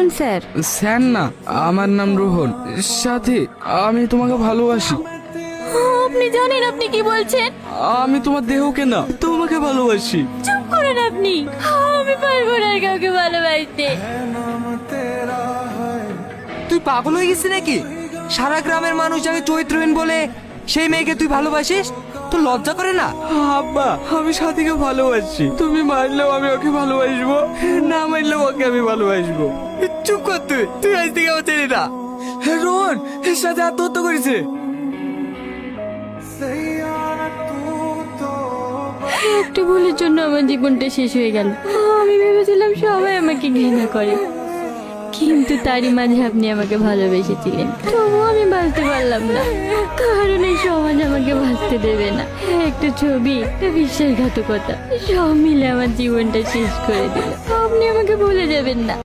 বলুন sir. Sir না, আমার নাম রোহন। সাথী, আমি তোমাকে ভালোবাসি। আপনি জানেন আপনি কি বলছেন? আমি তোমার দেহকে না, তোমাকে ভালোবাসি। চুপ করেন আপনি। আমি পারবো না আর কাউকে ভালোবাসতে। তুই পাগল হয়ে গেছিস নাকি? সারা গ্রামের মানুষ যাকে চরিত্রহীন বলে, সেই মেয়েকে তুই ভালোবাসিস? তোর লজ্জা করে না? আব্বা, আমি সাথীকে ভালোবাসি। তুমি মানলেও আমি ওকে ভালোবাসবো, না মানলেও ওকে আমি ভালোবাসবো। চুপ কর তুই। তুই আজ থেকে আমার ছেলে না। রোহন এর সাথে আত্মহত্যা করেছে। একটা ভুলের জন্য আমার জীবনটা শেষ হয়ে গেল। আমি ভেবেছিলাম সবাই আমাকে ঘৃণা করে, কিন্তু তারই মাঝে আপনি আমাকে ভালোবেসেছিলেন। তবুও আমি বাঁচতে পারলাম না, কারণ এই সমাজ আমাকে বাঁচতে দেবে না। একটা ছবি, একটা বিশ্বাসঘাতকতা, সব মিলে আমার জীবনটা শেষ করে দিল। আপনি আমাকে ভুলে যাবেন না।